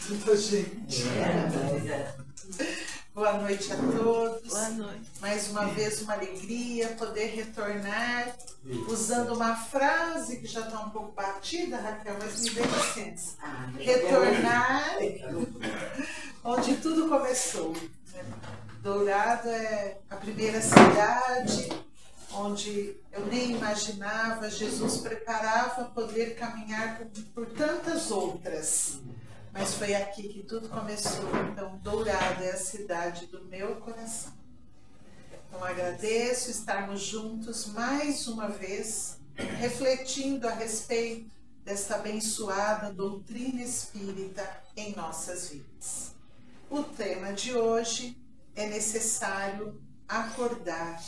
Tudo, gente. Boa noite a todos. Boa noite. Mais uma vez uma alegria poder retornar usando uma frase que já está um pouco batida, Raquel, mas me dê licença. Retornar onde tudo começou. Dourado é a primeira cidade onde eu nem imaginava, Jesus preparava poder caminhar por tantas outras. Mas foi aqui que tudo começou. Então, Dourado é a cidade do meu coração. Então, agradeço estarmos juntos mais uma vez, refletindo a respeito desta abençoada doutrina espírita em nossas vidas. O tema de hoje é necessário acordar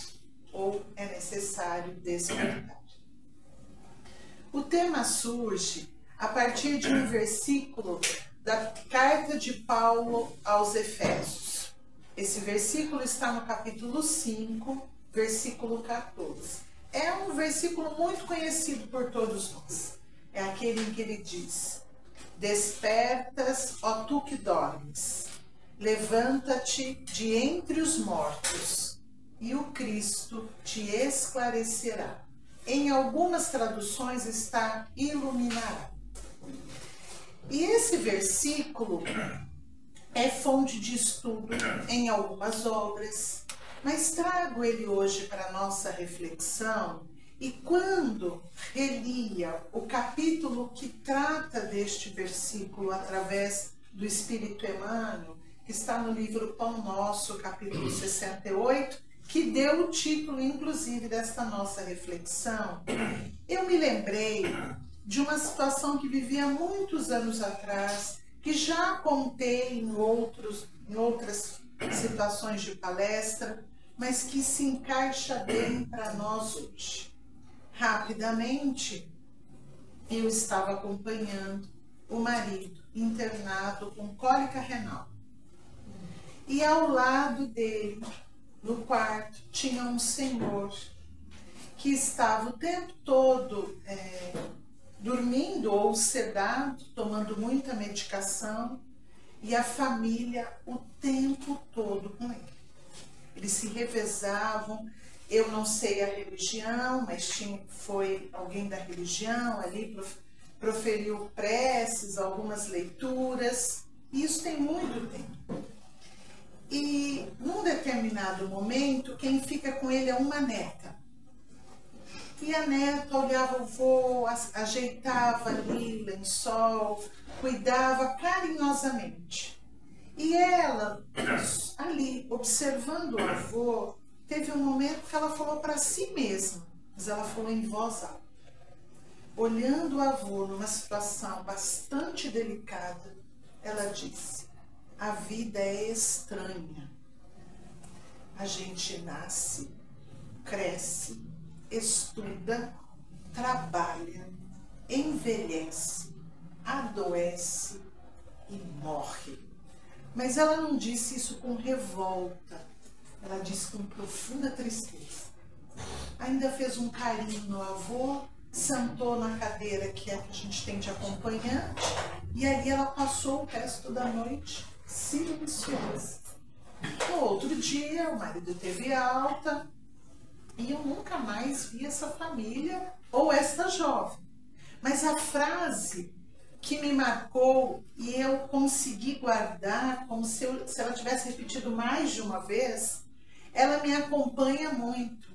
ou é necessário despertar. O tema surge a partir de um versículo da carta de Paulo aos Efésios. Esse versículo está no capítulo 5, versículo 14. É um versículo muito conhecido por todos nós. É aquele em que ele diz: despertas, ó tu que dormes, levanta-te de entre os mortos, e o Cristo te esclarecerá. Em algumas traduções está iluminará. E esse versículo é fonte de estudo em algumas obras, mas trago ele hoje para a nossa reflexão. E quando relia o capítulo que trata deste versículo através do Espírito Emmanuel, que está no livro Pão Nosso, capítulo 68, que deu o título, inclusive, desta nossa reflexão, eu me lembrei de uma situação que vivi há muitos anos atrás, que já contei em outras situações de palestra, mas que se encaixa bem para nós hoje. Rapidamente, eu estava acompanhando o marido internado com cólica renal. E ao lado dele, no quarto, tinha um senhor que estava o tempo todo dormindo ou sedado, tomando muita medicação, e a família o tempo todo com ele. Eles se revezavam. Eu não sei a religião, mas foi alguém da religião ali, proferiu preces, algumas leituras, e isso tem muito tempo. E num determinado momento, quem fica com ele é uma neta. E a neta olhava o vô, ajeitava ali o lençol, cuidava carinhosamente. E ela, ali, observando o avô, teve um momento que ela falou para si mesma, mas ela falou em voz alta. Olhando o avô numa situação bastante delicada, ela disse: a vida é estranha. A gente nasce, cresce, estuda, trabalha, envelhece, adoece e morre. Mas ela não disse isso com revolta, ela disse com profunda tristeza. Ainda fez um carinho no avô, sentou na cadeira que é que a gente tem de acompanhante, e ali ela passou o resto da noite silenciosa. No outro dia, o marido teve alta, e eu nunca mais vi essa família ou esta jovem. Mas a frase que me marcou e eu consegui guardar, como se ela tivesse repetido mais de uma vez, ela me acompanha muito.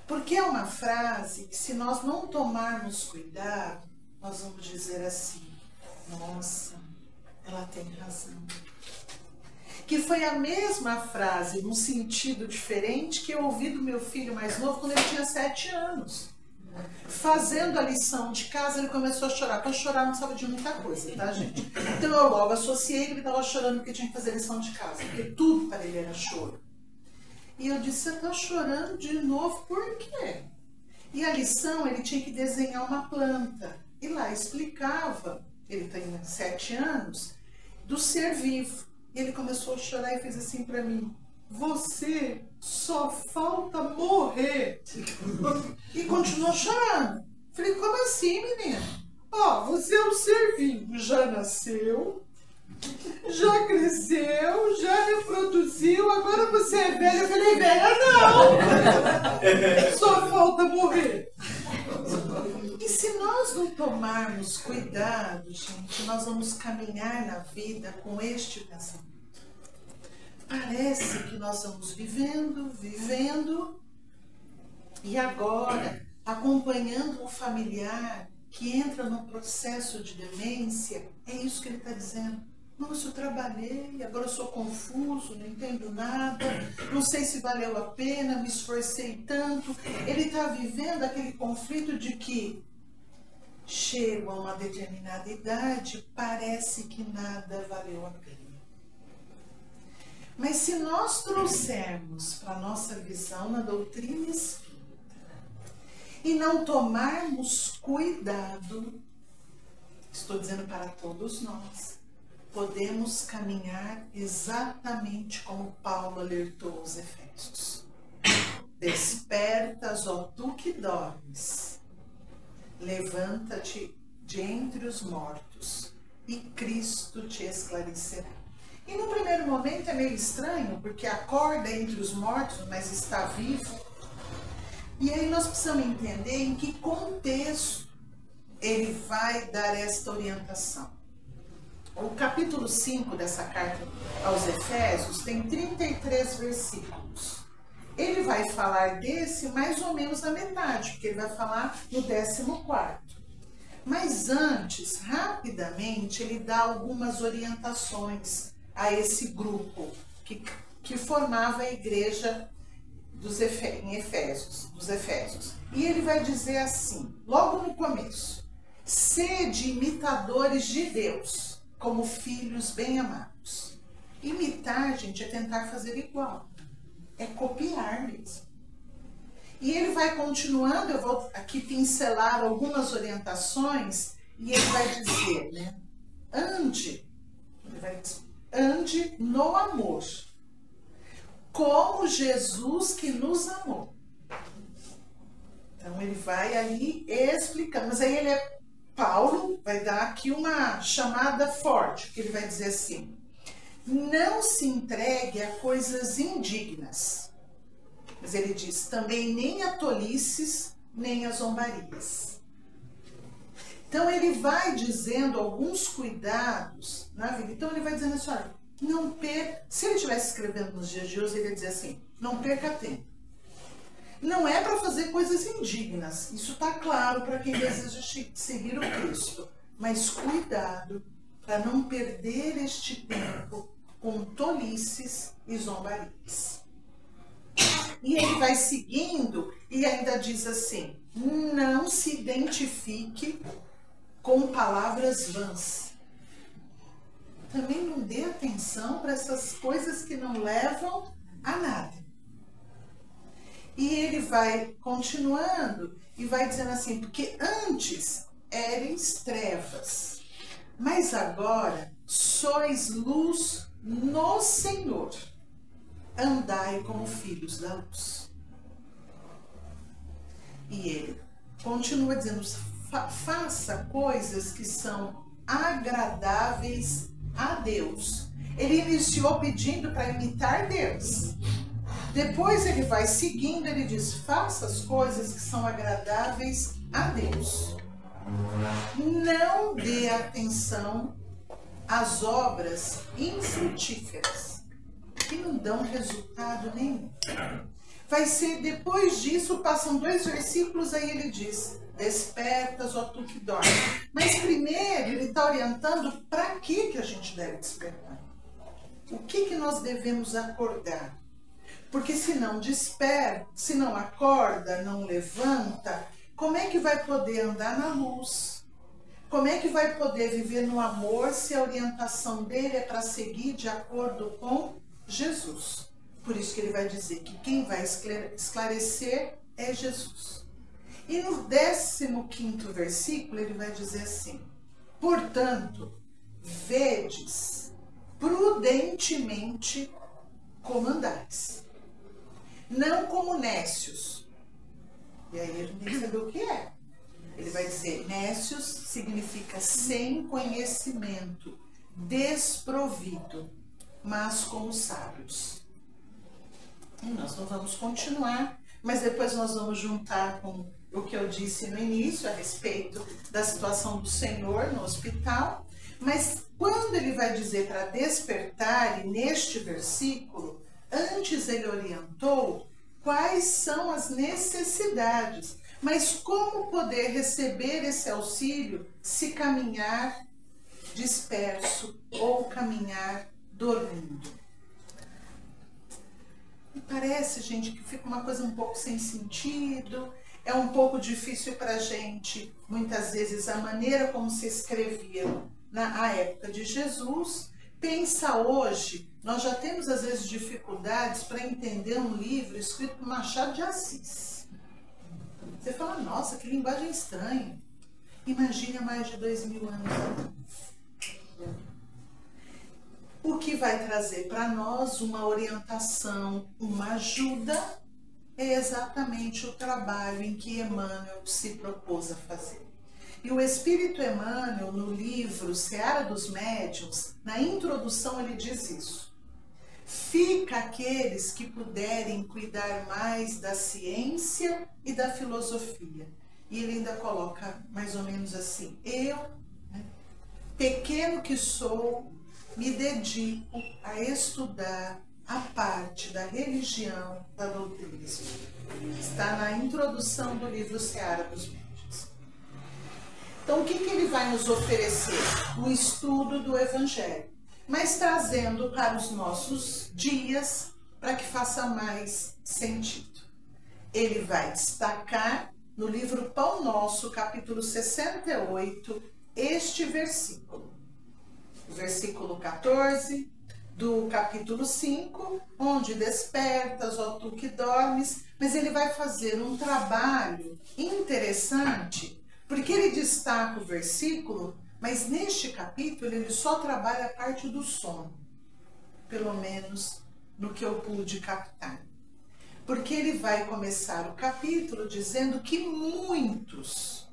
Porque é uma frase que, se nós não tomarmos cuidado, nós vamos dizer assim: nossa, ela tem razão. Que foi a mesma frase, num sentido diferente, que eu ouvi do meu filho mais novo quando ele tinha 7 anos. Fazendo a lição de casa, ele começou a chorar. Para chorar não sabe de muita coisa, tá, gente? Então eu logo associei que ele estava chorando porque tinha que fazer lição de casa, porque tudo para ele era choro. E eu disse: você está chorando de novo, por quê? E a lição, ele tinha que desenhar uma planta. E lá explicava, ele tem 7 anos, do ser vivo. E ele começou a chorar e fez assim para mim: você só falta morrer. E continuou chorando. Falei: como assim, menina? Ó, você é um ser vivo, já nasceu, Já cresceu, já reproduziu, agora você é velha. Eu falei, velha não! Só falta morrer. E se nós não tomarmos cuidado, gente, nós vamos caminhar na vida com este pensamento. Parece que nós vamos vivendo, e agora, acompanhando um familiar que entra num processo de demência, é isso que ele está dizendo. Nossa, eu trabalhei, agora eu sou confuso, não entendo nada, não sei se valeu a pena, me esforcei tanto. Ele está vivendo aquele conflito de que chega a uma determinada idade, parece que nada valeu a pena. Mas se nós trouxermos para a nossa visão na doutrina espírita e não tomarmos cuidado, estou dizendo para todos nós, podemos caminhar exatamente como Paulo alertou os Efésios. Despertas, ó tu que dormes, levanta-te de entre os mortos e Cristo te esclarecerá. E no primeiro momento é meio estranho, porque acorda entre os mortos, mas está vivo. E aí nós precisamos entender em que contexto ele vai dar esta orientação. O capítulo 5 dessa carta aos Efésios tem 33 versículos. Ele vai falar desse mais ou menos na metade, porque ele vai falar no 14º. Mas antes, rapidamente, ele dá algumas orientações a esse grupo que formava a igreja dos Efésios. E ele vai dizer assim, logo no começo: sede imitadores de Deus, como filhos bem amados. Imitar, gente, é tentar fazer igual. É copiar mesmo. E ele vai continuando, eu vou aqui pincelar algumas orientações, e ele vai dizer, né? Ande no amor, como Jesus que nos amou. Então ele vai ali explicando, mas aí Paulo vai dar aqui uma chamada forte, que ele vai dizer assim: não se entregue a coisas indignas. Mas ele diz também nem a tolices, nem a zombarias. Então ele vai dizendo alguns cuidados na vida. Então ele vai dizendo assim, olha, não perca. Se ele estivesse escrevendo nos dias de hoje, ele ia dizer assim, não perca tempo. Não é para fazer coisas indignas. Isso está claro para quem deseja seguir o Cristo. Mas cuidado para não perder este tempo com tolices e zombarias. E ele vai seguindo e ainda diz assim, não se identifique com palavras vãs. Também não dê atenção para essas coisas que não levam a nada. E ele vai continuando e vai dizendo assim, porque antes eres trevas, mas agora sois luz no Senhor. Andai como filhos da luz. E ele continua dizendo, faça coisas que são agradáveis a Deus. Ele iniciou pedindo para imitar Deus. Depois ele vai seguindo, ele diz, faça as coisas que são agradáveis a Deus. Não dê atenção às obras infrutíferas, que não dão resultado nenhum. Vai ser, depois disso, passam 2 versículos, aí ele diz, despertas, ó tu que dorme. Mas primeiro ele está orientando para que a gente deve despertar. O que nós devemos acordar? Porque se não desperta, se não acorda, não levanta, como é que vai poder andar na luz? Como é que vai poder viver no amor se a orientação dele é para seguir de acordo com Jesus? Por isso que ele vai dizer que quem vai esclarecer é Jesus. E no 15º versículo ele vai dizer assim, portanto, vedes prudentemente como andais, não como nécios. E aí a gente tem que saber o que é. Ele vai dizer, nécios significa sem conhecimento, desprovido, mas com os sábios. E nós não vamos continuar, mas depois nós vamos juntar com o que eu disse no início a respeito da situação do Senhor no hospital. Mas quando ele vai dizer para despertar, e neste versículo, antes ele orientou quais são as necessidades, mas como poder receber esse auxílio se caminhar disperso ou caminhar dormindo. E parece, gente, que fica uma coisa um pouco sem sentido, é um pouco difícil para a gente, muitas vezes, a maneira como se escrevia na época de Jesus. Pensa hoje, nós já temos às vezes dificuldades para entender um livro escrito por Machado de Assis. Você fala, nossa, que linguagem estranha. Imagine há mais de 2000 anos. O que vai trazer para nós uma orientação, uma ajuda, é exatamente o trabalho em que Emmanuel se propôs a fazer. E o Espírito Emmanuel, no livro Seara dos Médiuns, na introdução ele diz isso. Fica aqueles que puderem cuidar mais da ciência e da filosofia. E ele ainda coloca mais ou menos assim, eu, pequeno que sou, me dedico a estudar a parte da religião, da doutrina espírita. Está na introdução do livro Seara dos Médiuns. Então, o que ele vai nos oferecer? O estudo do Evangelho, mas trazendo para os nossos dias, para que faça mais sentido. Ele vai destacar no livro Pão Nosso, capítulo 68, este versículo. O versículo 14 do capítulo 5, onde despertas, ó tu que dormes, mas ele vai fazer um trabalho interessante, porque ele destaca o versículo, mas neste capítulo ele só trabalha a parte do sono, pelo menos no que eu pude captar. Porque ele vai começar o capítulo dizendo que muitos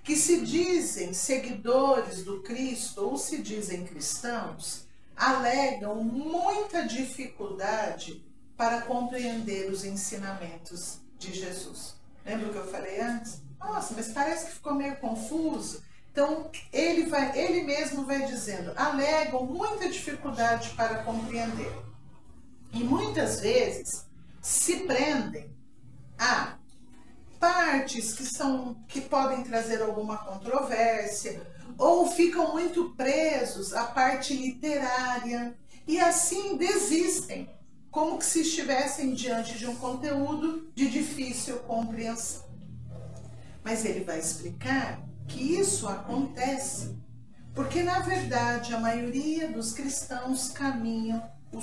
que se dizem seguidores do Cristo ou se dizem cristãos, alegam muita dificuldade para compreender os ensinamentos de Jesus. Lembra o que eu falei antes? Nossa, mas parece que ficou meio confuso. Então, ele mesmo vai dizendo, alegam muita dificuldade para compreender. E muitas vezes se prendem a partes que podem trazer alguma controvérsia, ou ficam muito presos à parte literária, e assim desistem, como que se estivessem diante de um conteúdo de difícil compreensão. Mas ele vai explicar que isso acontece porque, na verdade, a maioria dos cristãos caminham no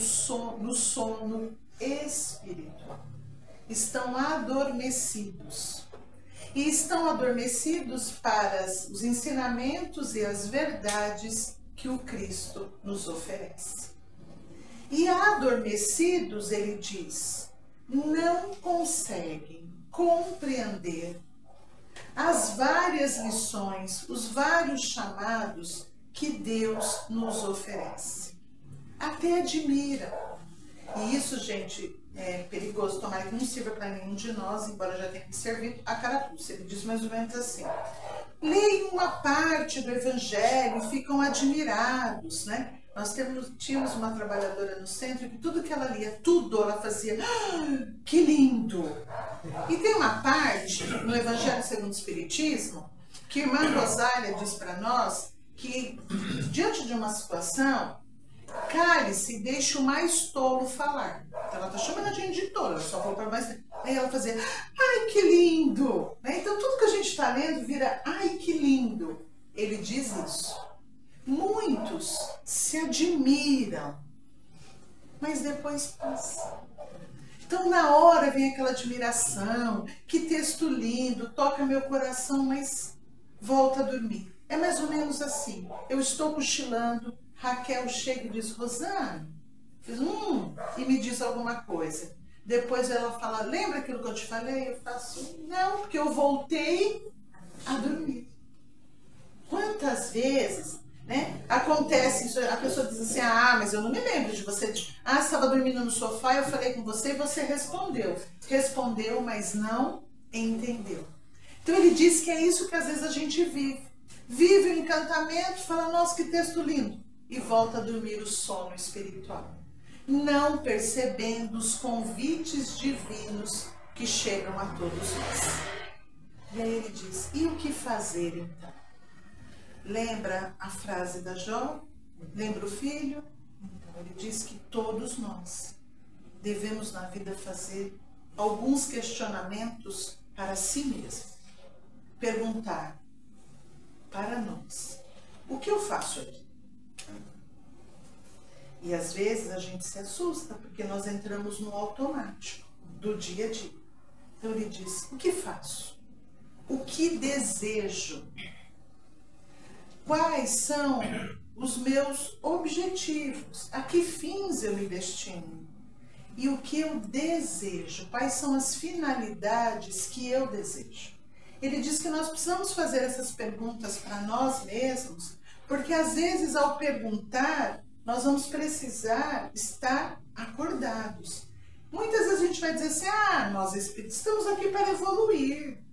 sono espiritual. Estão adormecidos. E estão adormecidos para os ensinamentos e as verdades que o Cristo nos oferece. E adormecidos, ele diz, não conseguem compreender as várias lições, os vários chamados que Deus nos oferece. Até admira. E isso, gente, é perigoso, tomara que não sirva para nenhum de nós, embora já tenha servido a carapuça. Ele diz mais ou menos assim, leem uma parte do Evangelho e ficam admirados, né? Nós tínhamos uma trabalhadora no centro que tudo que ela lia, tudo ela fazia, que lindo! E tem uma parte no Evangelho segundo o Espiritismo que a irmã Rosália diz para nós que, diante de uma situação, cale-se e deixe o mais tolo falar. Então, ela está chamando a gente de tolo, ela só falou para mais. Aí ela fazia, ai que lindo! Então tudo que a gente está lendo vira, ai que lindo! Ele diz isso. Muitos se admiram, mas depois passa. Então na hora vem aquela admiração, que texto lindo, toca meu coração, mas volta a dormir. É mais ou menos assim, eu estou cochilando, Raquel chega e diz, Rosana, e me diz alguma coisa. Depois ela fala, lembra aquilo que eu te falei? Eu faço, não, porque eu voltei a dormir. Quantas vezes, né? Acontece isso, a pessoa diz assim, ah, mas eu não me lembro de você. Ah, você estava dormindo no sofá, eu falei com você e você respondeu. Respondeu, mas não entendeu. Então ele diz que é isso que às vezes a gente vive. Vive o encantamento, fala, nossa, que texto lindo. E volta a dormir o sono espiritual. Não percebendo os convites divinos que chegam a todos nós. E aí ele diz, e o que fazer então? Lembra a frase da Jó? Lembra o filho? Então ele diz que todos nós devemos na vida fazer alguns questionamentos para si mesmo. Perguntar para nós, o que eu faço aqui? E às vezes a gente se assusta, porque nós entramos no automático do dia a dia. Então ele diz, o que faço? O que desejo? Quais são os meus objetivos? A que fins eu me destino? E o que eu desejo? Quais são as finalidades que eu desejo? Ele diz que nós precisamos fazer essas perguntas para nós mesmos, porque às vezes ao perguntar, nós vamos precisar estar acordados. Muitas vezes a gente vai dizer assim, ah, nós espíritos estamos aqui para evoluir.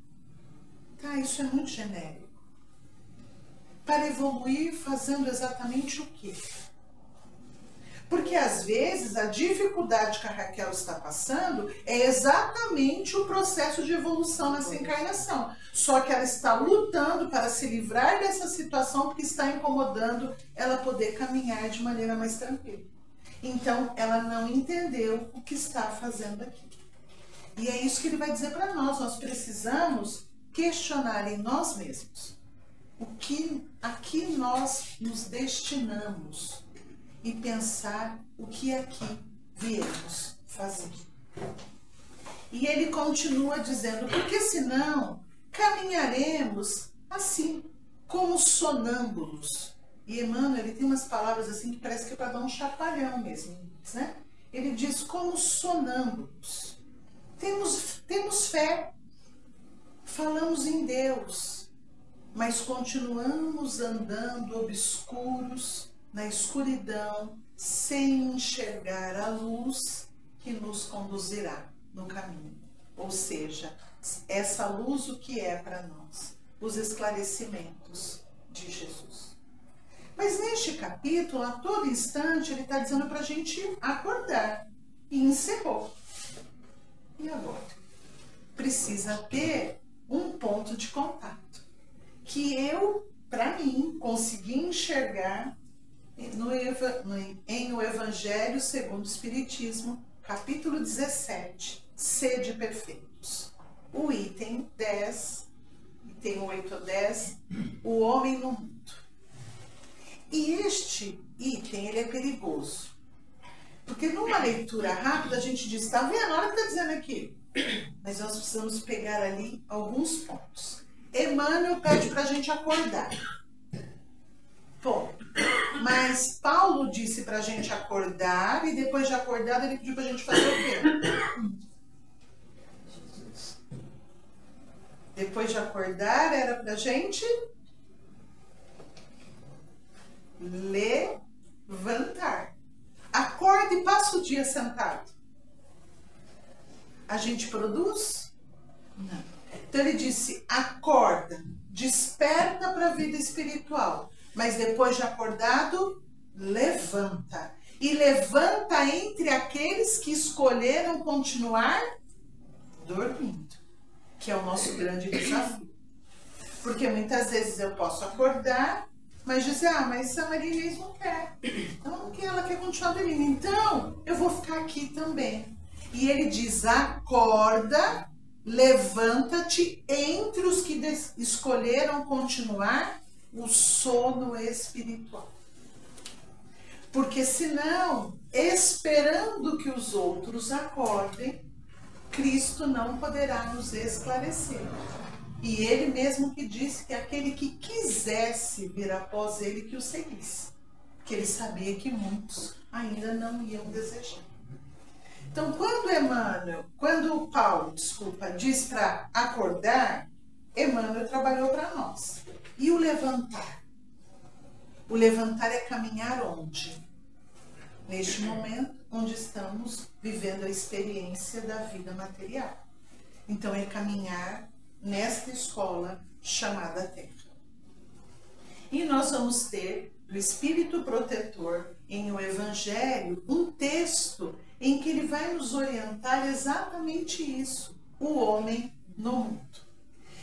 Tá, isso é muito genérico. Para evoluir fazendo exatamente o quê? Porque às vezes a dificuldade que a Raquel está passando é exatamente o processo de evolução nessa encarnação. Só que ela está lutando para se livrar dessa situação porque está incomodando ela poder caminhar de maneira mais tranquila. Então ela não entendeu o que está fazendo aqui. E é isso que ele vai dizer para nós. Nós precisamos questionar em nós mesmos a que nós nos destinamos e pensar o que aqui viemos fazer. E ele continua dizendo, porque senão caminharemos assim, como sonâmbulos. E Emmanuel, ele tem umas palavras assim que parece que é para dar um chacoalhão mesmo, né? Ele diz, como sonâmbulos. Temos fé, falamos em Deus, mas continuamos andando obscuros, na escuridão, sem enxergar a luz que nos conduzirá no caminho. Ou seja, essa luz o que é para nós? Os esclarecimentos de Jesus. Mas neste capítulo, a todo instante, ele está dizendo para a gente acordar. E encerrou. E agora? Precisa ter um ponto de contato. Que eu, para mim, consegui enxergar em O Evangelho segundo o Espiritismo, capítulo 17, Sede Perfeitos. O item 10, item 8 ou 10, o homem no mundo. E este item, ele é perigoso. Porque numa leitura rápida a gente diz, tá vendo? Olha o que está dizendo aqui. Mas nós precisamos pegar ali alguns pontos. Emmanuel pede para a gente acordar. Bom, mas Paulo disse para a gente acordar e depois de acordar ele pediu para a gente fazer o quê? Depois de acordar era para a gente levantar. Acorda e passa o dia sentado. A gente produz? Não. Então ele disse, acorda, desperta para a vida espiritual, mas depois de acordado, levanta. E levanta entre aqueles que escolheram continuar dormindo, que é o nosso grande desafio. Porque muitas vezes eu posso acordar, mas dizer, mas a Maria Inês não quer. Ela quer continuar dormindo. Então, eu vou ficar aqui também. E ele diz, acorda, levanta-te entre os que escolheram continuar o sono espiritual. Porque senão, esperando que os outros acordem, Cristo não poderá nos esclarecer. E ele mesmo que disse que aquele que quisesse vir após ele, que o seguisse. Porque ele sabia que muitos ainda não iam desejar. Então, quando Paulo, diz para acordar, Emmanuel trabalhou para nós. E o levantar? O levantar é caminhar onde? Neste momento onde estamos vivendo a experiência da vida material. Então é caminhar nesta escola chamada Terra. E nós vamos ter do Espírito Protetor em o Evangelho um texto em que ele vai nos orientar exatamente isso, o homem no mundo.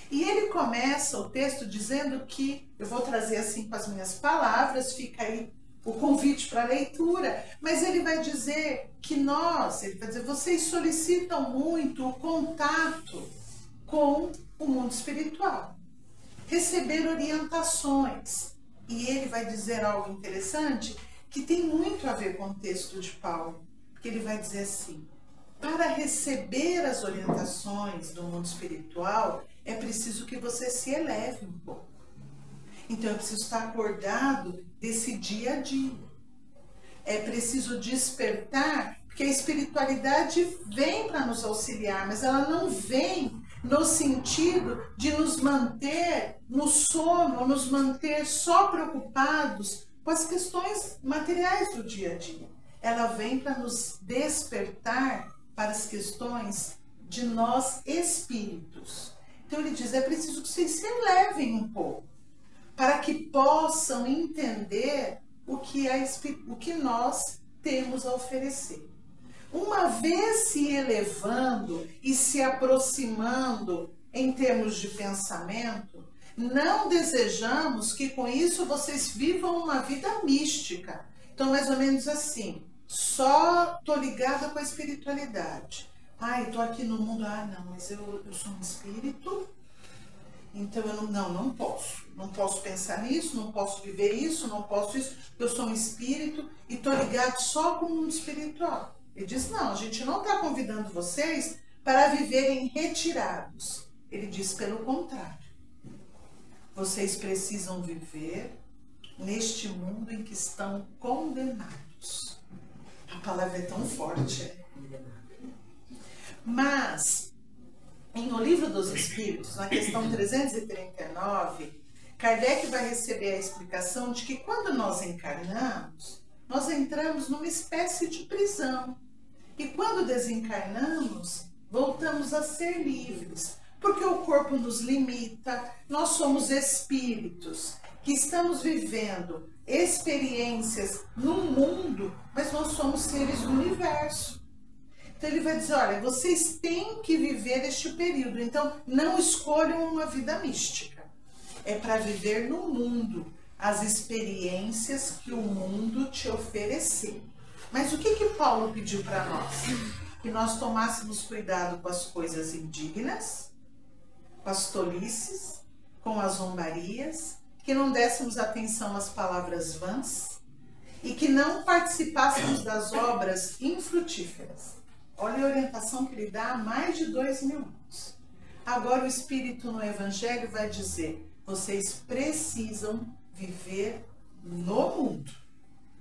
E ele começa o texto dizendo que, eu vou trazer assim com as minhas palavras, fica aí o convite para a leitura, mas ele vai dizer que ele vai dizer, vocês solicitam muito o contato com o mundo espiritual, receber orientações. E ele vai dizer algo interessante que tem muito a ver com o texto de Paulo, porque ele vai dizer assim, para receber as orientações do mundo espiritual, é preciso que você se eleve um pouco. Então é preciso estar acordado desse dia a dia. É preciso despertar, porque a espiritualidade vem para nos auxiliar, mas ela não vem no sentido de nos manter no sono, nos manter só preocupados com as questões materiais do dia a dia. Ela vem para nos despertar para as questões de nós espíritos. Então ele diz, é preciso que vocês se elevem um pouco, para que possam entender o que nós temos a oferecer. Uma vez se elevando e se aproximando em termos de pensamento, não desejamos que com isso vocês vivam uma vida mística. Então, mais ou menos assim, só tô ligada com a espiritualidade. Ai, tô aqui no mundo, não, mas eu sou um espírito, então eu não posso pensar nisso, não posso viver isso, não posso isso, eu sou um espírito e tô ligado só com o mundo espiritual. Ele diz, não, a gente não está convidando vocês para viverem retirados. Ele diz, pelo contrário. Vocês precisam viver neste mundo em que estão condenados. A palavra é tão forte. Mas, no Livro dos Espíritos, na questão 339, Kardec vai receber a explicação de que quando nós encarnamos, nós entramos numa espécie de prisão. E quando desencarnamos, voltamos a ser livres, porque o corpo nos limita, nós somos espíritos que estamos vivendo experiências no mundo, mas nós somos seres do universo. Então ele vai dizer, olha, vocês têm que viver este período, então não escolham uma vida mística. É para viver no mundo as experiências que o mundo te oferecer. Mas o que Paulo pediu para nós? Que nós tomássemos cuidado com as coisas indignas, com as tolices, com as zombarias, que não dessemos atenção às palavras vãs e que não participássemos das obras infrutíferas. Olha a orientação que ele dá há mais de 2000 anos. Agora o Espírito no Evangelho vai dizer, vocês precisam viver no mundo.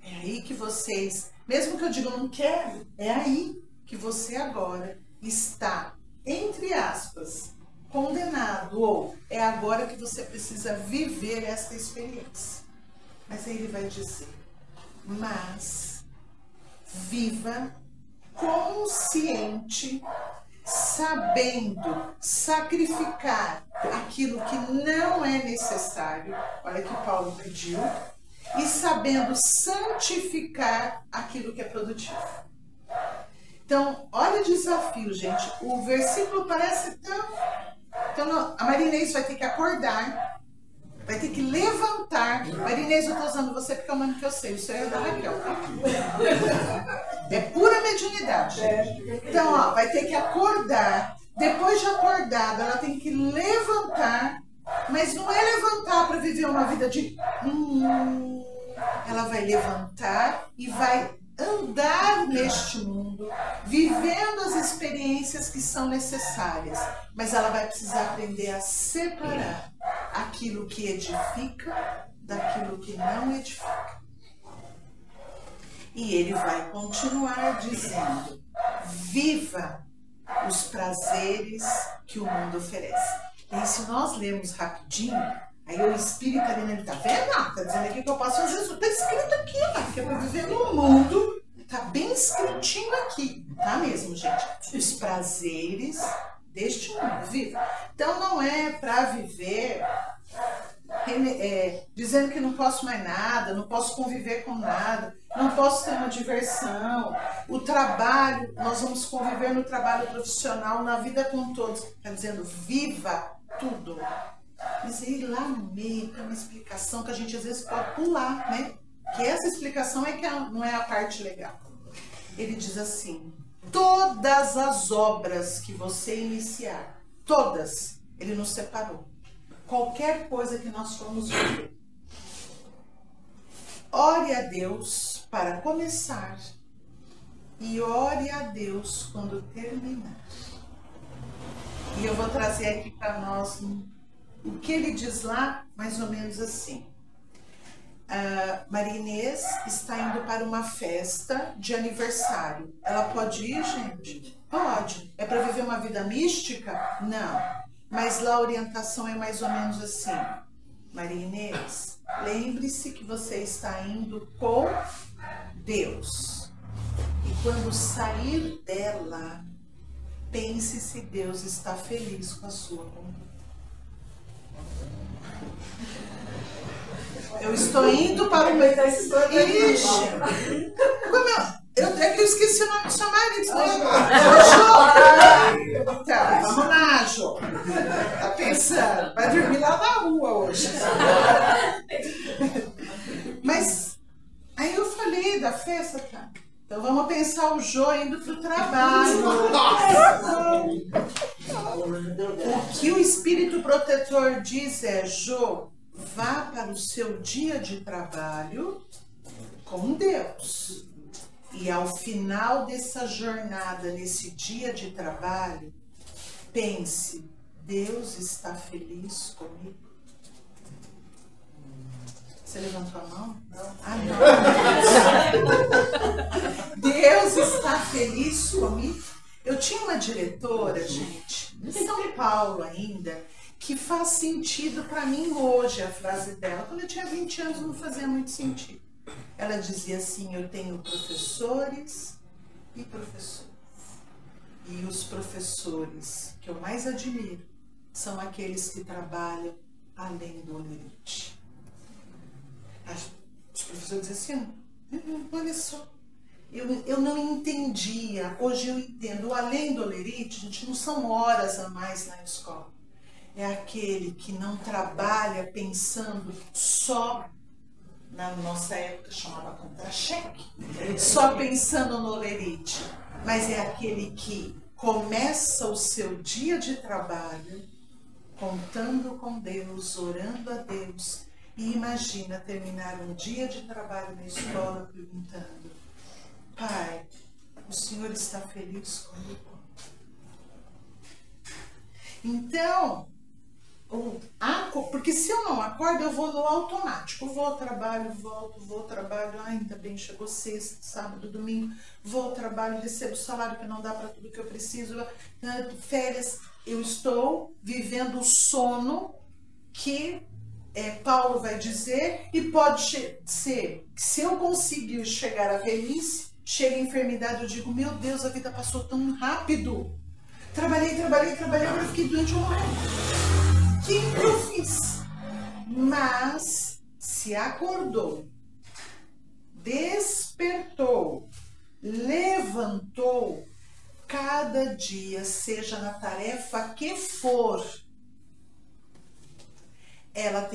É aí que vocês, mesmo que eu diga não quero, é aí que você agora está, entre aspas, condenado, ou é agora que você precisa viver essa experiência. Mas aí ele vai dizer, mas viva consciente, sabendo sacrificar aquilo que não é necessário, olha que Paulo pediu, e sabendo santificar aquilo que é produtivo. Então, olha o desafio, gente. O versículo parece tão... Então, a Maria Inês vai ter que acordar, vai ter que levantar. Maria Inês, eu estou usando você porque é o nome que eu sei. O seu é o da Raquel, tá? É pura mediunidade. Então, ó, vai ter que acordar. Depois de acordada, ela tem que levantar. Mas não é levantar para viver uma vida de... Ela vai levantar e vai andar neste mundo, vivendo as experiências que são necessárias. Mas ela vai precisar aprender a separar aquilo que edifica daquilo que não edifica. E ele vai continuar dizendo, viva os prazeres que o mundo oferece. E se nós lermos rapidinho, Aí o espírito ali, ele tá vendo? Tá dizendo aqui que eu posso fazer isso. Tá escrito aqui, ó, que eu vou viver no mundo. Tá bem escritinho aqui. Tá mesmo, gente? Os prazeres deste mundo. Viva. Então não é para viver dizendo que não posso mais nada, não posso conviver com nada, não posso ter uma diversão. O trabalho, nós vamos conviver no trabalho profissional, na vida com todos. Está dizendo, viva tudo. Mas ir lá no meio tem uma explicação que a gente às vezes pode pular, né? Que essa explicação é que não é a parte legal. Ele diz assim, todas as obras que você iniciar, todas, ele nos separou. Qualquer coisa que nós formos viver. Ore a Deus para começar e ore a Deus quando terminar. E eu vou trazer aqui para nós o que ele diz lá, mais ou menos assim. Maria Inês está indo para uma festa de aniversário. Ela pode ir, gente? Pode. É para viver uma vida mística? Não. Mas lá a orientação é mais ou menos assim. Maria Inês, lembre-se que você está indo com Deus. E quando sair dela, pense se Deus está feliz com a sua conduta. Eu estou indo para o... Ixi! É que eu esqueci o nome do seu marido. Jô! Tá, vamos lá, Jô. Tá pensando. Vai dormir lá na rua hoje. Mas aí eu falei da festa, tá? Então vamos pensar o Jô indo para o trabalho. O que o espírito protetor diz é, Jô, vá para o seu dia de trabalho com Deus. E ao final dessa jornada, nesse dia de trabalho, pense, Deus está feliz comigo? Você levantou a mão? Não. Ah, não. Deus está feliz comigo? Eu tinha uma diretora, gente, em São Paulo ainda, que faz sentido para mim hoje, a frase dela. Quando eu tinha 20 anos não fazia muito sentido. Ela dizia assim, eu tenho professores e professores. E os professores que eu mais admiro são aqueles que trabalham além do holerite. Os professores diziam assim, olha só, eu não entendia, hoje eu entendo, o além do holerite, gente, não são horas a mais na escola. É aquele que não trabalha pensando só, na nossa época chamava contra-cheque, só pensando no holerite, mas é aquele que começa o seu dia de trabalho contando com Deus, orando a Deus, e imagina terminar um dia de trabalho na escola perguntando, Pai, o Senhor está feliz comigo? Então, porque se eu não acordo, eu vou no automático. Vou ao trabalho, volto, vou ao trabalho. Ai, ainda bem, chegou sexta, sábado, domingo. Vou ao trabalho, recebo o salário que não dá para tudo que eu preciso. Férias, eu estou vivendo o sono que Paulo vai dizer. E pode ser que se eu conseguir chegar à velhice, chega a enfermidade, eu digo, meu Deus, a vida passou tão rápido. Trabalhei, agora fiquei doente, eu morri. O que eu fiz? Mas se acordou, despertou, levantou, cada dia, seja na tarefa que for, ela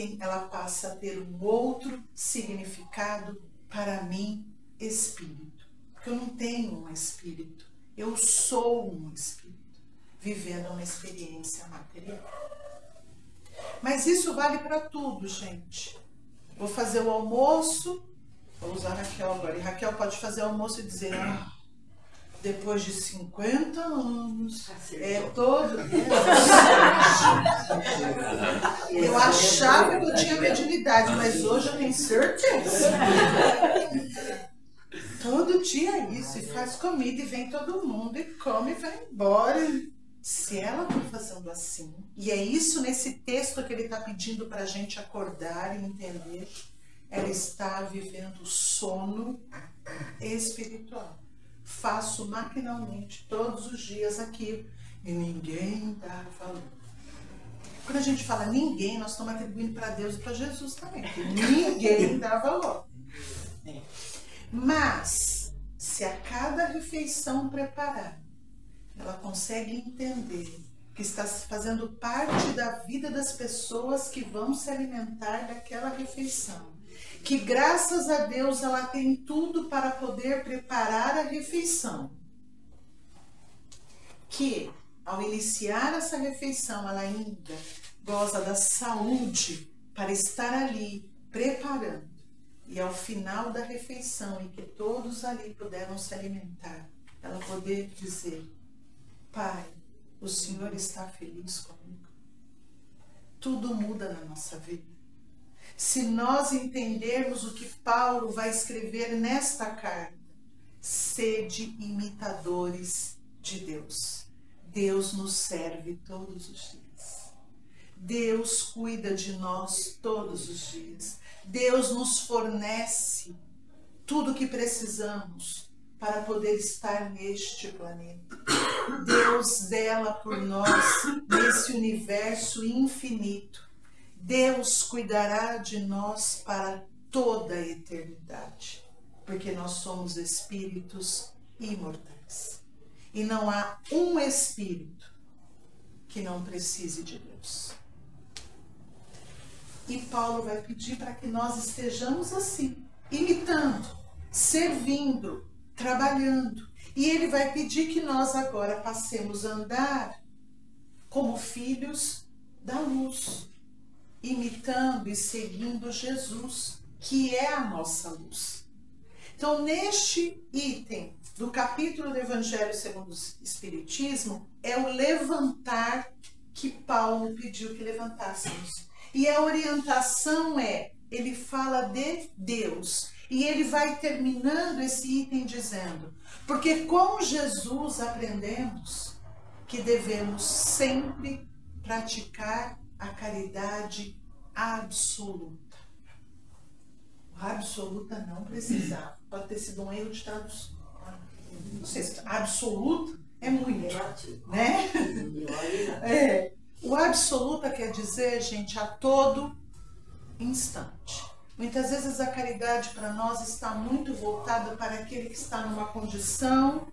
passa a ter um outro significado para mim, espírito. Porque eu não tenho um espírito, eu sou um espírito, vivendo uma experiência material. Mas isso vale para tudo, gente. Vou fazer o almoço, vou usar a Raquel agora, e Raquel pode fazer o almoço e dizer, depois de 50 anos, eu achava que eu tinha mediunidade, mas hoje eu tenho certeza. Todo dia é isso, e faz comida, e vem todo mundo, e come, e vai embora. se ela está fazendo assim, e é isso nesse texto que ele está pedindo para a gente acordar e entender, ela está vivendo sono espiritual. Faço maquinalmente todos os dias aquilo e ninguém dá valor. Quando a gente fala ninguém, nós estamos atribuindo para Deus e para Jesus também, porque ninguém dá valor. Mas, se a cada refeição preparada, ela consegue entender que está fazendo parte da vida das pessoas que vão se alimentar daquela refeição, que graças a Deus ela tem tudo para poder preparar a refeição, que ao iniciar essa refeição ela ainda goza da saúde para estar ali preparando, e ao final da refeição em que todos ali puderam se alimentar, ela poder dizer: Pai, o Senhor está feliz comigo. Tudo muda na nossa vida. Se nós entendermos o que Paulo vai escrever nesta carta, sede imitadores de Deus. Deus nos serve todos os dias. Deus cuida de nós todos os dias. Deus nos fornece tudo o que precisamos para poder estar neste planeta. Deus zela por nós nesse universo infinito. Deus cuidará de nós para toda a eternidade, porque nós somos espíritos imortais. E não há um espírito que não precise de Deus. E Paulo vai pedir para que nós estejamos assim, imitando, servindo, trabalhando. E ele vai pedir que nós agora passemos a andar como filhos da luz, imitando e seguindo Jesus, que é a nossa luz. Então, neste item do capítulo do Evangelho segundo o Espiritismo, é o levantar que Paulo pediu que levantássemos. E a orientação é, ele fala de Deus. E ele vai terminando esse item dizendo: porque com Jesus aprendemos que devemos sempre praticar a caridade absoluta. O absoluta não precisava. Pode ter sido um erro de tradução. Não sei se absoluta é muito, né? O absoluta quer dizer, gente, a todo instante. Muitas vezes a caridade para nós está muito voltada para aquele que está numa condição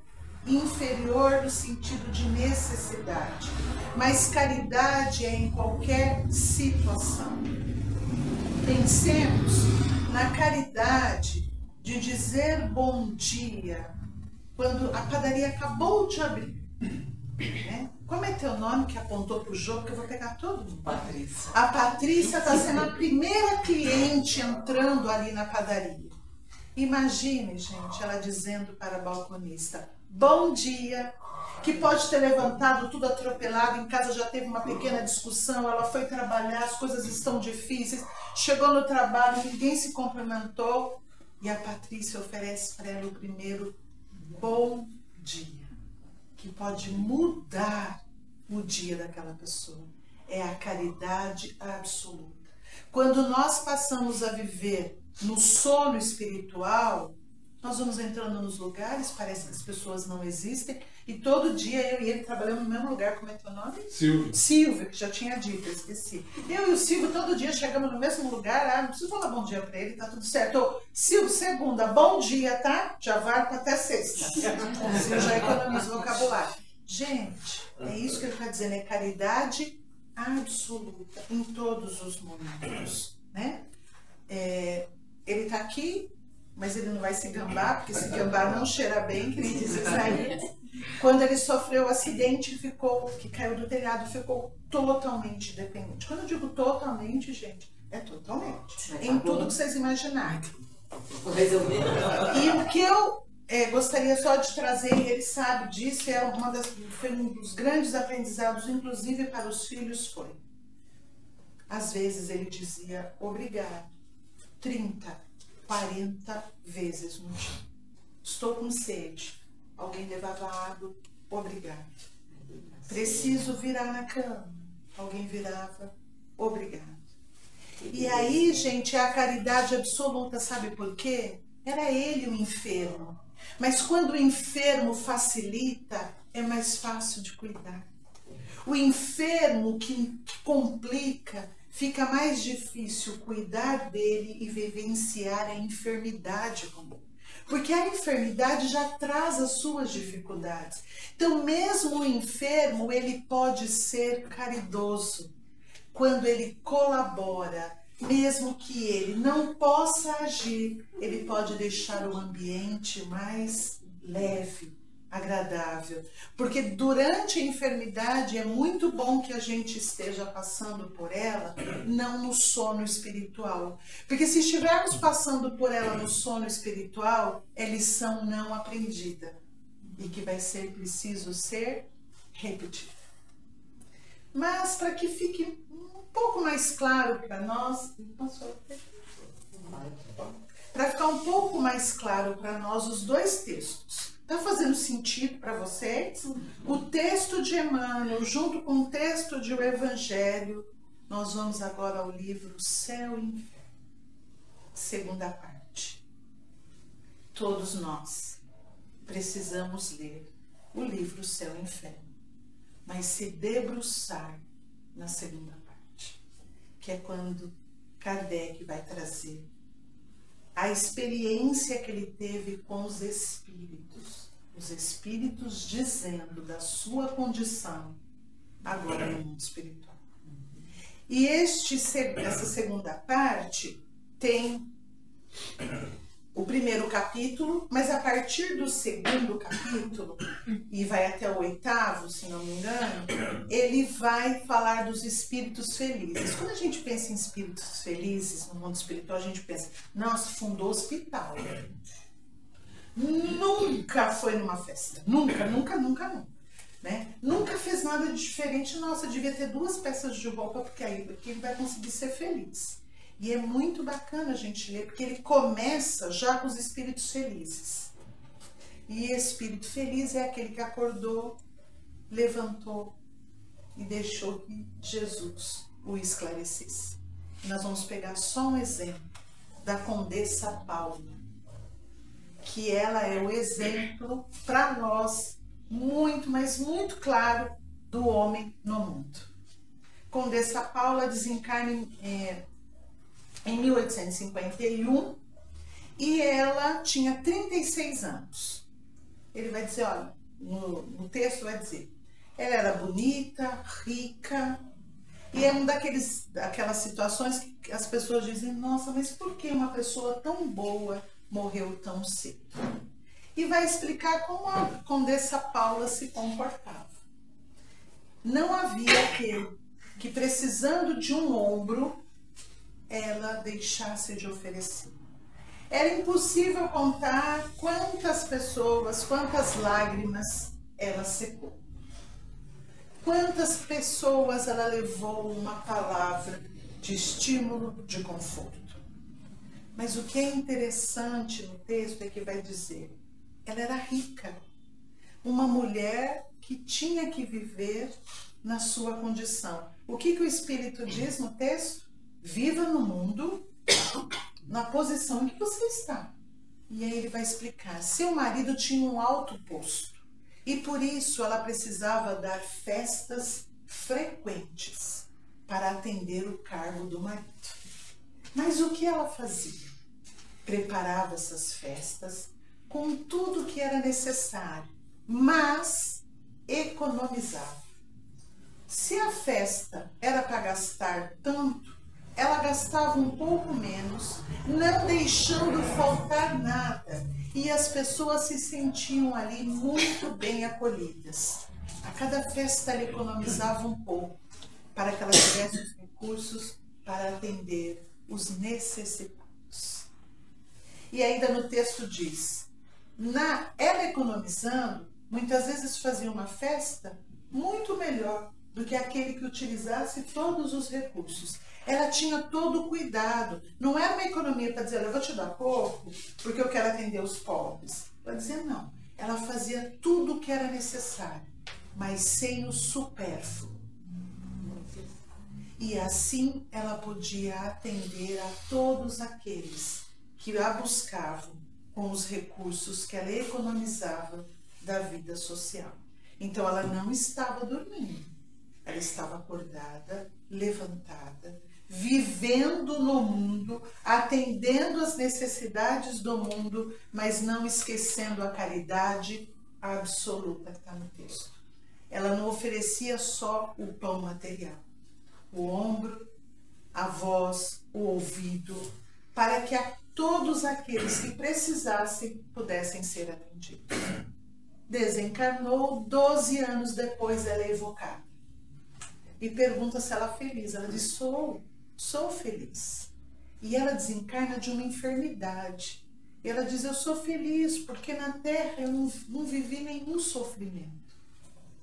inferior no sentido de necessidade. Mas caridade é em qualquer situação. Pensemos na caridade de dizer bom dia quando a padaria acabou de abrir. Né? Como é teu nome que apontou para o jogo, que eu vou pegar todo mundo? Patrícia. A Patrícia está sendo a primeira cliente entrando ali na padaria. Imagine, gente, ela dizendo para a balconista: bom dia, que pode ter levantado tudo atropelado, em casa já teve uma pequena discussão, ela foi trabalhar, as coisas estão difíceis, chegou no trabalho, ninguém se cumprimentou, e a Patrícia oferece para ela o primeiro bom dia, que pode mudar o dia daquela pessoa. É a caridade absoluta. Quando nós passamos a viver no sono espiritual, nós vamos entrando nos lugares, parece que as pessoas não existem, e todo dia eu e ele trabalhamos no mesmo lugar. Como é teu nome? Silvio. Silvio, que já tinha dito, eu esqueci. Eu e o Silvio todo dia chegamos no mesmo lugar, não preciso falar bom dia para ele, tá tudo certo. Ô, Silvio, segunda, bom dia, tá? Já vai para até sexta. Eu já economizo vocabulário. Gente, é isso que ele está dizendo, é caridade absoluta em todos os momentos, né? Ele está aqui, mas ele não vai se gambar, porque se gambar não cheira bem, que nem diz Isaías. Quando ele sofreu o acidente, que caiu do telhado, ficou totalmente dependente. Quando eu digo totalmente, gente, é totalmente. Em tudo que vocês imaginarem. E o que eu gostaria só de trazer, e ele sabe disso, foi um dos grandes aprendizados, inclusive para os filhos, foi. Às vezes ele dizia obrigado, 30, 40 vezes no dia. Estou com sede. Alguém levava água, obrigado. Preciso virar na cama. Alguém virava, obrigado. E aí, gente, é a caridade absoluta, sabe por quê? Era ele o enfermo. Mas quando o enfermo facilita, é mais fácil de cuidar. O enfermo que complica, fica mais difícil cuidar dele e vivenciar a enfermidade com ele. Porque a enfermidade já traz as suas dificuldades. Então, mesmo o enfermo, ele pode ser caridoso. Quando ele colabora, mesmo que ele não possa agir, ele pode deixar o ambiente mais leve, agradável. Porque durante a enfermidade é muito bom que a gente esteja passando por ela, não no sono espiritual. Porque se estivermos passando por ela no sono espiritual, é lição não aprendida e que vai ser preciso ser repetida. Mas para que fique um pouco mais claro para nós, para ficar um pouco mais claro para nós os dois textos. Está fazendo sentido para vocês? O texto de Emmanuel, junto com o texto de O Evangelho, nós vamos agora ao livro Céu e Inferno, segunda parte. Todos nós precisamos ler o livro Céu e Inferno, mas se debruçar na segunda parte, que é quando Kardec vai trazer a experiência que ele teve com os espíritos dizendo da sua condição agora no mundo espiritual. E essa segunda parte tem o primeiro capítulo, mas a partir do segundo capítulo, e vai até o 8º, se não me engano, ele vai falar dos espíritos felizes. Quando a gente pensa em espíritos felizes no mundo espiritual, a gente pensa, nossa, fundou hospital. Nunca foi numa festa. Nunca. Né? Nunca fez nada de diferente. Nossa, devia ter 2 peças de roupa, porque aí ele vai conseguir ser feliz. E é muito bacana a gente ler, porque ele começa já com os espíritos felizes. E espírito feliz é aquele que acordou, levantou e deixou que Jesus o esclarecesse. E nós vamos pegar só um exemplo da Condessa Paula, que ela é o exemplo para nós muito, mas muito claro do homem no mundo. Condessa Paula desencarna em 1851 e ela tinha 36 anos. Ele vai dizer, olha, no texto vai dizer, ela era bonita, rica, e é daquelas situações que as pessoas dizem, nossa, mas por que uma pessoa tão boa morreu tão cedo? E vai explicar como a Condessa Paula se comportava. Não havia aquele que, precisando de um ombro, ela deixasse de oferecer. Era impossível contar quantas pessoas, quantas lágrimas ela secou. Quantas pessoas ela levou uma palavra de estímulo, de conforto. Mas o que é interessante no texto é que vai dizer, ela era rica. Uma mulher que tinha que viver na sua condição. O que o Espírito diz no texto? Viva no mundo na posição em que você está. E aí ele vai explicar. Seu marido tinha um alto posto e por isso ela precisava dar festas frequentes para atender o cargo do marido. Mas o que ela fazia? Preparava essas festas com tudo que era necessário, mas economizava. Se a festa era para gastar tanto, ela gastava um pouco menos, não deixando faltar nada. E as pessoas se sentiam ali muito bem acolhidas. A cada festa ela economizava um pouco, para que ela tivesse os recursos para atender os necessitados. E ainda no texto diz, ela economizando, muitas vezes fazia uma festa muito melhor do que aquele que utilizasse todos os recursos. Ela tinha todo o cuidado. Não era uma economia para dizer, eu vou te dar pouco porque eu quero atender os pobres. Para dizer, não. Ela fazia tudo o que era necessário mas sem o supérfluo. E assim ela podia atender a todos aqueles que a buscavam com os recursos que ela economizava da vida social. Então ela não estava dormindo, ela estava acordada, levantada, vivendo no mundo, atendendo às necessidades do mundo, mas não esquecendo a caridade absoluta que está no texto. Ela não oferecia só o pão material, o ombro, a voz, o ouvido, para que todos aqueles que precisassem pudessem ser atendidos. Desencarnou, 12 anos depois ela é evocada. E pergunta se ela é feliz. Ela diz, sou feliz. E ela desencarna de uma enfermidade. E ela diz, eu sou feliz, porque na Terra eu não vivi nenhum sofrimento.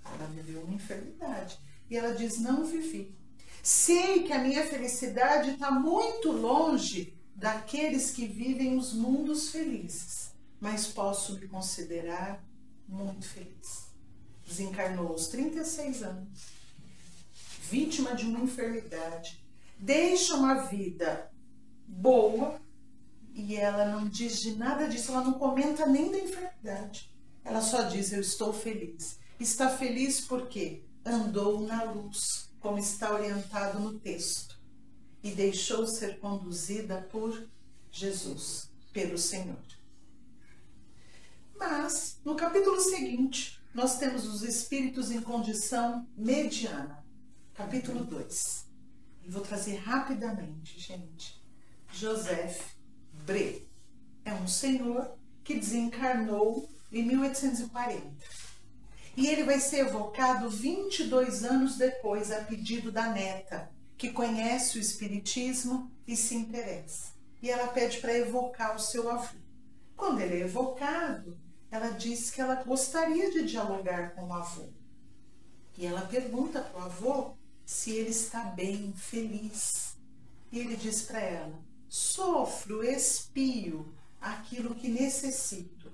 Ela viveu uma enfermidade. E ela diz, não vivi. Sei que a minha felicidade está muito longe daqueles que vivem os mundos felizes, mas posso me considerar muito feliz. Desencarnou aos 36 anos, vítima de uma enfermidade, deixa uma vida boa e ela não diz de nada disso, ela não comenta nem da enfermidade. Ela só diz, eu estou feliz. Está feliz porque andou na luz, como está orientado no texto, e deixou ser conduzida por Jesus, pelo Senhor. Mas, no capítulo seguinte, nós temos os espíritos em condição mediana. Capítulo 2. E vou trazer rapidamente, gente. Joseph Bré é um senhor que desencarnou em 1840. E ele vai ser evocado 22 anos depois, a pedido da neta, que conhece o espiritismo e se interessa. E ela pede para evocar o seu avô. Quando ele é evocado, ela diz que ela gostaria de dialogar com o avô. E ela pergunta para o avô se ele está bem, feliz. E ele diz para ela, sofro, expio aquilo que necessito,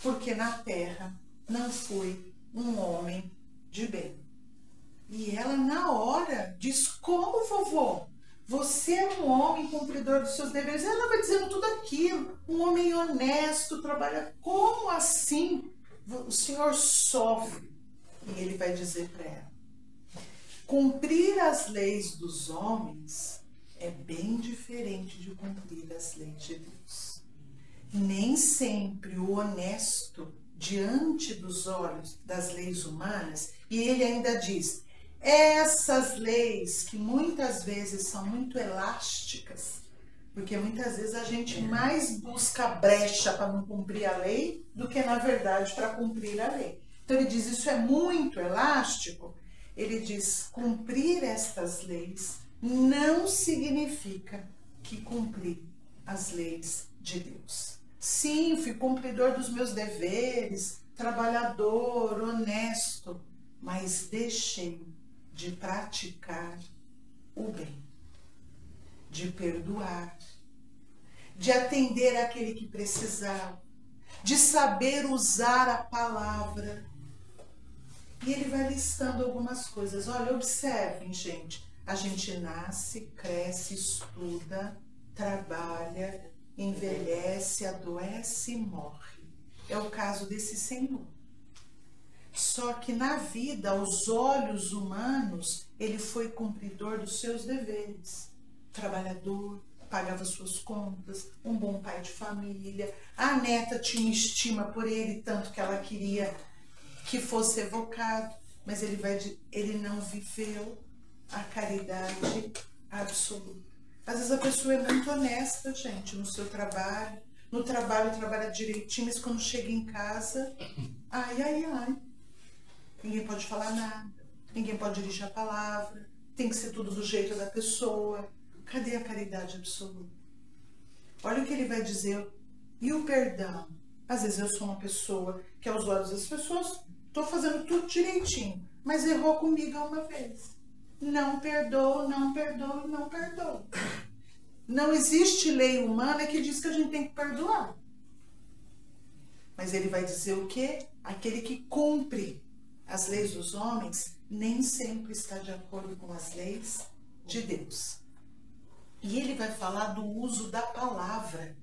porque na terra não fui um homem de bem. E ela, na hora, diz, como, vovô? Você é um homem cumpridor dos seus deveres. Ela vai dizendo tudo aquilo. Um homem honesto, trabalha. Como assim? O senhor sofre. E ele vai dizer para ela, cumprir as leis dos homens é bem diferente de cumprir as leis de Deus. Nem sempre o honesto diante dos olhos das leis humanas, e ele ainda diz, essas leis que muitas vezes são muito elásticas, porque muitas vezes a gente mais busca brecha para não cumprir a lei do que na verdade para cumprir a lei. Então ele diz, isso é muito elástico. Ele diz, cumprir estas leis não significa que cumprir as leis de Deus. Sim, fui cumpridor dos meus deveres, trabalhador, honesto, mas deixei de praticar o bem, de perdoar, de atender aquele que precisava, de saber usar a palavra. E ele vai listando algumas coisas. Olha, observem, gente. A gente nasce, cresce, estuda, trabalha, envelhece, adoece e morre. É o caso desse senhor. Só que na vida, aos olhos humanos, ele foi cumpridor dos seus deveres. Trabalhador, pagava suas contas, um bom pai de família. A neta tinha estima por ele, tanto que ela queria que fosse evocado. Mas ele não viveu a caridade absoluta. Às vezes a pessoa é muito honesta, gente, no seu trabalho. No trabalho trabalha direitinho, mas quando chega em casa, ai. Ninguém pode falar nada. Ninguém pode dirigir a palavra. Tem que ser tudo do jeito da pessoa. Cadê a caridade absoluta? Olha o que ele vai dizer. E o perdão? Às vezes eu sou uma pessoa que aos olhos das pessoas estou fazendo tudo direitinho, mas errou comigo uma vez. Não perdoo, não perdoo, não perdoo. Não existe lei humana que diz que a gente tem que perdoar. Mas ele vai dizer o quê? Aquele que cumpre as leis dos homens nem sempre está de acordo com as leis de Deus. E ele vai falar do uso da palavra,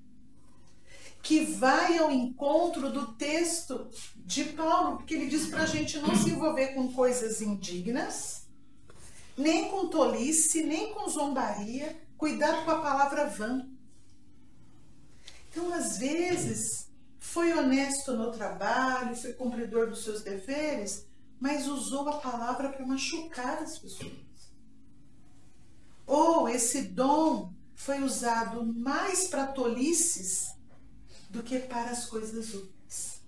que vai ao encontro do texto de Paulo, porque ele diz para a gente não se envolver com coisas indignas, nem com tolice, nem com zombaria. Cuidado com a palavra vã. Então, às vezes, foi honesto no trabalho, foi cumpridor dos seus deveres, mas usou a palavra para machucar as pessoas. Ou esse dom foi usado mais para tolices do que para as coisas úteis.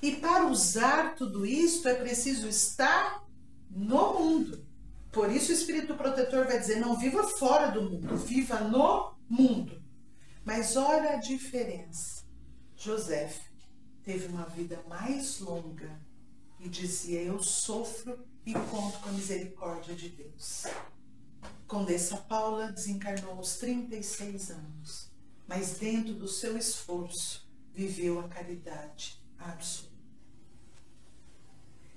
E para usar tudo isto é preciso estar no mundo. Por isso o Espírito Protetor vai dizer, não viva fora do mundo, viva no mundo. Mas olha a diferença. José teve uma vida mais longa e dizia, eu sofro e conto com a misericórdia de Deus. Condessa Paula desencarnou aos 36 anos, mas dentro do seu esforço viveu a caridade absoluta.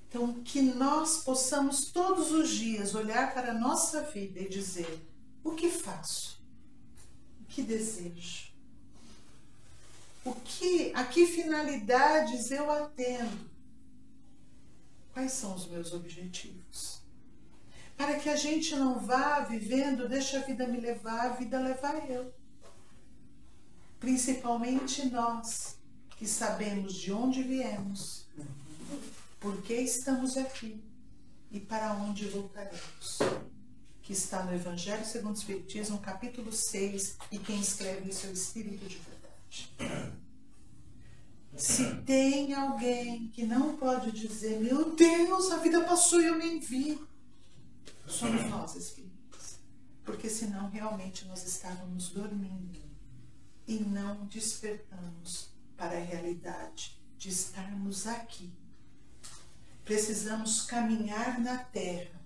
Então, que nós possamos todos os dias olhar para a nossa vida e dizer, o que faço? O que desejo? A que finalidades eu atendo? Quais são os meus objetivos? Para que a gente não vá vivendo, deixa a vida me levar, a vida levar eu. Principalmente nós, que sabemos de onde viemos, por que estamos aqui e para onde voltaremos. Que está no Evangelho segundo o Espiritismo, capítulo 6, e quem escreve isso é o Espírito de verdade. Se tem alguém que não pode dizer, meu Deus, a vida passou e eu nem vi, somos nós, espíritos. Porque senão realmente nós estávamos dormindo e não despertamos para a realidade de estarmos aqui. Precisamos caminhar na terra,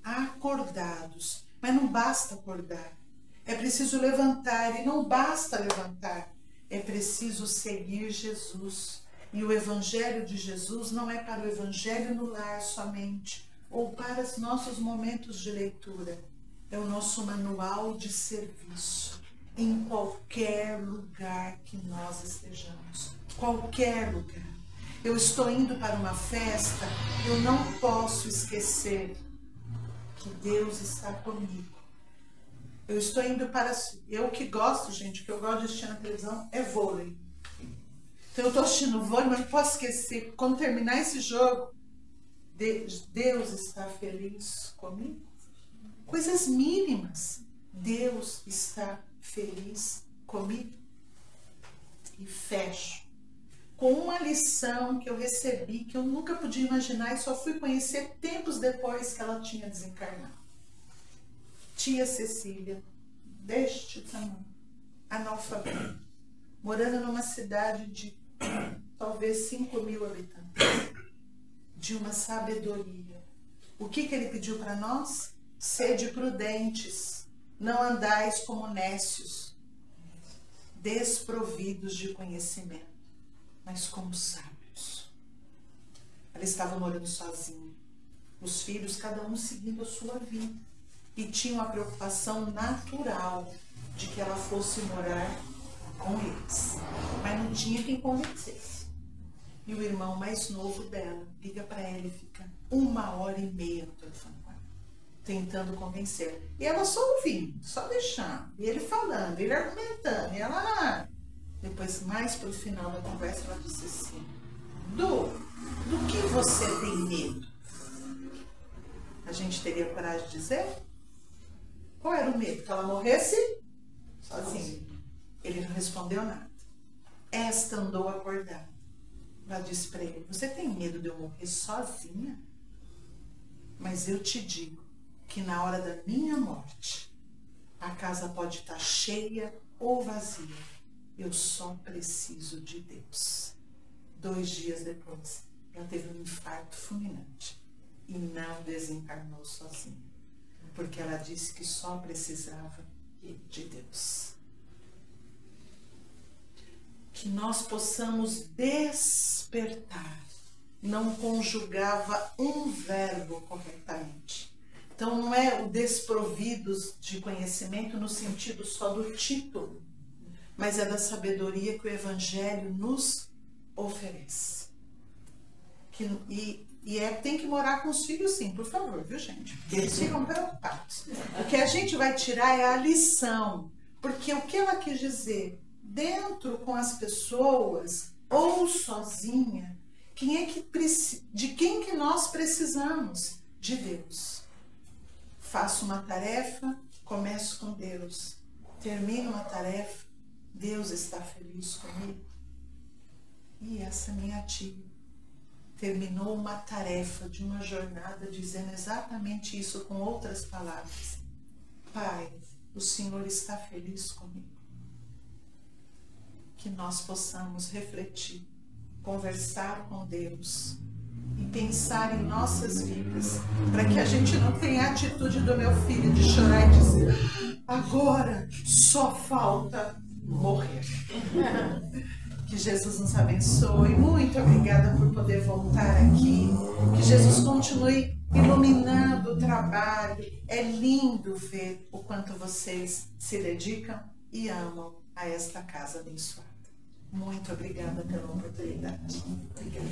acordados, mas não basta acordar. É preciso levantar, e não basta levantar. É preciso seguir Jesus. E o Evangelho de Jesus não é para o Evangelho no lar somente, ou para os nossos momentos de leitura. É o nosso manual de serviço, em qualquer lugar que nós estejamos. Qualquer lugar. Eu estou indo para uma festa, eu não posso esquecer que Deus está comigo. Eu estou indo para... Eu que gosto, gente, o que eu gosto de assistir na televisão é vôlei. Então eu estou assistindo vôlei, mas não posso esquecer, quando terminar esse jogo, Deus está feliz comigo. Coisas mínimas. Deus está feliz comigo. E fecho com uma lição que eu recebi, que eu nunca podia imaginar e só fui conhecer tempos depois que ela tinha desencarnado. Tia Cecília, deste tamanho, analfabeta, morando numa cidade de talvez 5.000 habitantes, de uma sabedoria. O que ele pediu para nós? Sede prudentes, não andais como nécios, desprovidos de conhecimento, mas como sábios. Ela estava morando sozinha, os filhos, cada um seguindo a sua vida. E tinha uma preocupação natural de que ela fosse morar com eles. Mas não tinha quem convencesse. E o irmão mais novo dela liga para ela e fica 1h30 no telefone com ela, tentando convencer. E ela só ouvindo, só deixando. E ele falando, ele argumentando. E ela, depois, mais pro final da conversa, ela disse assim, do que você tem medo? A gente teria coragem de dizer? Qual era o medo? Que ela morresse sozinha. Ele não respondeu nada. Esta andou acordada. Ela disse para ele, você tem medo de eu morrer sozinha? Mas eu te digo que na hora da minha morte, a casa pode estar cheia ou vazia. Eu só preciso de Deus. 2 dias depois, ela teve um infarto fulminante e não desencarnou sozinha. Porque ela disse que só precisava de Deus. Que nós possamos despertar não conjugava um verbo corretamente. Então não é o desprovidos de conhecimento no sentido só do título, mas é da sabedoria que o Evangelho nos oferece. Tem que morar com os filhos, sim, por favor, viu, gente? Eles ficam preocupados. O que a gente vai tirar é a lição, porque o que ela quis dizer, dentro com as pessoas ou sozinha, de quem que nós precisamos? De Deus. Faço uma tarefa, começo com Deus. Termino uma tarefa, Deus está feliz comigo. E essa minha tia terminou uma tarefa de uma jornada dizendo exatamente isso com outras palavras. Pai, o Senhor está feliz comigo. Que nós possamos refletir, conversar com Deus e pensar em nossas vidas, para que a gente não tenha a atitude do meu filho de chorar e dizer: agora só falta morrer. Que Jesus nos abençoe. Muito obrigada por poder voltar aqui. Que Jesus continue iluminando o trabalho. É lindo ver o quanto vocês se dedicam e amam a esta casa abençoada. Muito obrigada pela oportunidade. Obrigada.